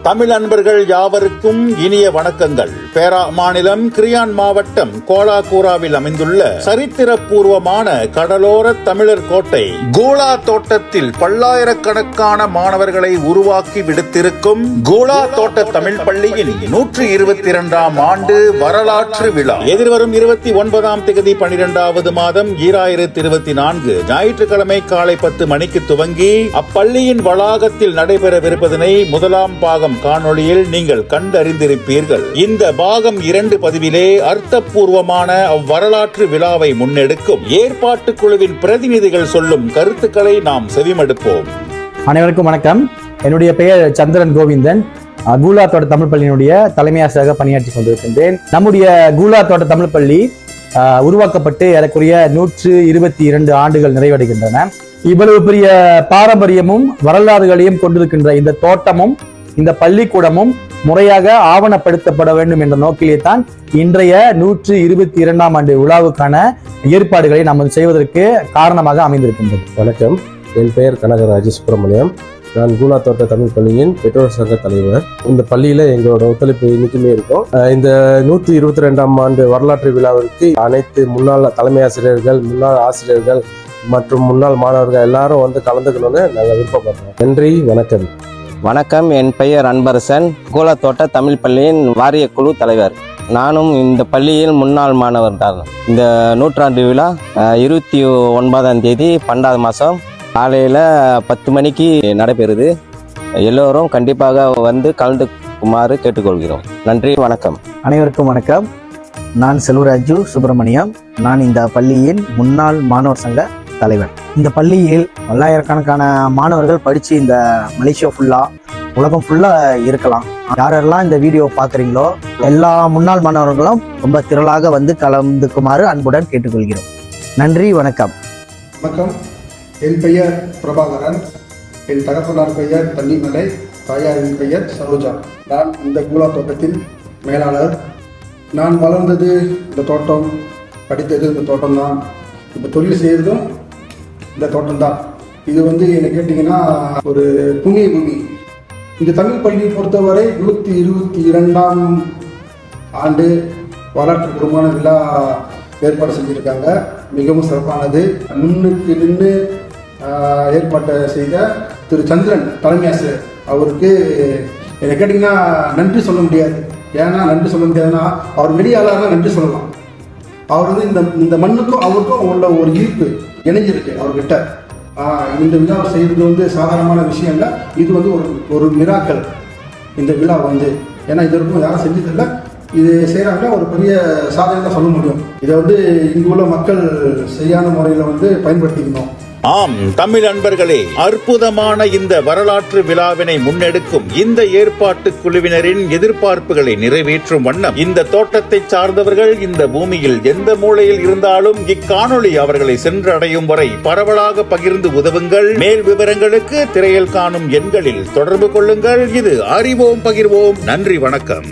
தமிழ் அன்பர்கள் யாவருக்கும் இனிய வணக்கங்கள். பேரா மாநிலம் கிரியான் மாவட்டம் கோலாகூராவில் அமைந்துள்ள சரித்திரபூர்வமான கடலோர தமிழர் கோட்டை கூலா தோட்டத்தில் பல்லாயிரக்கணக்கான மாணவர்களை உருவாக்கி விடுத்திருக்கும் கூலா தோட்ட தமிழ் பள்ளியின் 122ஆம் ஆண்டு வரலாற்று விழா எதிர்வரும் 29ஆம் தேதி 12வது மாதம் 2024 ஞாயிற்றுக்கிழமை காலை 10 மணிக்கு துவங்கி அப்பள்ளியின் வளாகத்தில் நடைபெறவிருப்பதனை முதலாம் பாகம் காணொளியில் நீங்கள் கண்டறிந்திருப்பீர்கள். இந்த பாகம் 2 பதிவிலே அர்த்தபூர்வமான வரலாற்று விழாவை முன்னெடுக்கும் ஏற்பாட்டு குழுவின் பிரதிநிதிகள் சொல்லும் கருத்துக்களை நாம் செவிமடுப்போம். அனைவருக்கும் வணக்கம். என்னுடைய பெயர் சந்திரன் கோவிந்தன். கூலா தோட்ட தமிழ் பள்ளியினுடைய தலைமை ஆசிரியராக பணியாற்றி கொண்டிருக்கின்றேன். நம்முடைய கூலா தோட்ட தமிழ் பள்ளி உருவாக்கப்பட்டு ஏறக்குறைய 122 ஆண்டுகள் நிறைவடைகின்றன. இவ்வளவு பெரிய பாரம்பரியமும் வரலாறுகளையும் கொண்டிருக்கின்ற இந்த தோட்டமும் இந்த பள்ளிக்கூடமும் முறையாக ஆவணப்படுத்தப்பட வேண்டும் என்ற நோக்கிலே தான் இன்றைய 122ஆம் ஆண்டு விழாவுக்கான ஏற்பாடுகளை நாம் செய்வதற்கு காரணமாக அமைந்திருக்கின்றது. வணக்கம், என் பெயர் கனகராஜ் சுப்பிரமணியம். நான் கூலா தோட்ட தமிழ் பள்ளியின் பெற்றோர் சங்க தலைவர். இந்த பள்ளியில எங்களோட ஒத்துழைப்பு இன்னைக்குமே இருக்கும். இந்த 122ஆம் ஆண்டு வரலாற்று விழாவிற்கு அனைத்து முன்னாள் தலைமை ஆசிரியர்கள், முன்னாள் ஆசிரியர்கள் மற்றும் முன்னாள் மாணவர்கள் எல்லாரும் வந்து கலந்துக்கணும்னு நாங்கள் விருப்பப்படுறோம். நன்றி, வணக்கம். வணக்கம், என் பெயர் அன்பரசன், கூலா தோட்ட தமிழ் பள்ளியின் வாரிய குழு தலைவர். நானும் இந்த பள்ளியில் முன்னாள் மாணவர் தான். இந்த நூற்றாண்டு விழா 29ஆம் தேதி 12வது மாதம் காலையில் 10 மணிக்கு நடைபெறுது. எல்லோரும் கண்டிப்பாக வந்து கலந்துக்குமாறு கேட்டுக்கொள்கிறோம். நன்றி, வணக்கம். அனைவருக்கும் வணக்கம். நான் செல்வராஜு சுப்பிரமணியம். நான் இந்த பள்ளியின் முன்னாள் மாணவர் சங்க தலைவர். இந்த பள்ளியில் பல்லாயிரக்கணக்கான மாணவர்கள் படித்து இந்த மலேசியா உலகம் ஃபுல்லாக இருக்கலாம். யாரெல்லாம் இந்த வீடியோ பார்க்குறீங்களோ எல்லா முன்னாள் மாணவர்களும் ரொம்ப திரளாக வந்து கலந்துக்குமாறு அன்புடன் கேட்டுக்கொள்கிறோம். நன்றி, வணக்கம். வணக்கம், என் பெயர் பிரபாகரன். என் தகப்பனார் பெயர் தண்ணிமலை, தாயாரின் பெயர் சரோஜா. நான் இந்த கூலா தோட்டத்தில் மேலாளர். நான் வளர்ந்தது இந்த தோட்டம், படித்தது இந்த தோட்டம் தான், இப்போ தொழில் செய்கிறதும் இந்த தோட்டம் தான். இது வந்து என்ன கேட்டிங்கன்னா ஒரு புண்ணிய பூமி. இந்த தமிழ் பள்ளியை பொறுத்தவரை 122ஆம் ஆண்டு வரலாற்று பூர்வமான விழா ஏற்பாடு செஞ்சுருக்காங்க. மிகவும் சிறப்பானது. முன்னுக்கு நின்று ஏற்பாட்டை செய்த திரு சந்திரன் தலைமை ஆசிரியர் அவருக்கு என்ன கேட்டிங்கன்னா நன்றி சொல்ல முடியாது. ஏன்னா நன்றி சொல்ல முடியாதுன்னா அவர் வெளியாளராக நன்றி சொல்லலாம். அவர் வந்து இந்த மண்ணுக்கும் அவருக்கும் உள்ள ஒரு ஈர்ப்பு இணைஞ்சிருக்கு அவர்கிட்ட. இந்த விழாவை செய்கிறது வந்து சாதாரணமான விஷயம் இல்லை. இது வந்து ஒரு மிராக்கள் இந்த விழா வந்து. ஏன்னா இது வரைக்கும் யாரும் செஞ்சதில்லை. இது செய்கிறாங்கன்னா ஒரு பெரிய சாதனை தான் சொல்ல முடியும். இதை வந்து இங்கு உள்ள மக்கள் சரியான முறையில் வந்து பயன்படுத்திக்கணும். ஆம் தமிழ் அன்பர்களே, அற்புதமான இந்த வரலாற்று விழாவினை முன்னெடுக்கும் இந்த ஏற்பாட்டு குழுவினரின் எதிர்பார்ப்புகளை நிறைவேற்றும் வண்ணம் இந்த தோட்டத்தை சார்ந்தவர்கள் இந்த பூமியில் எந்த மூலையில் இருந்தாலும் இக்காணொளி அவர்களை சென்றடையும் வரை பரவலாக பகிர்ந்து உதவுங்கள். மேல் விவரங்களுக்கு திரையில் காணும் எண்களில் தொடர்பு கொள்ளுங்கள். இது அறிவோம், பகிர்வோம். நன்றி, வணக்கம்.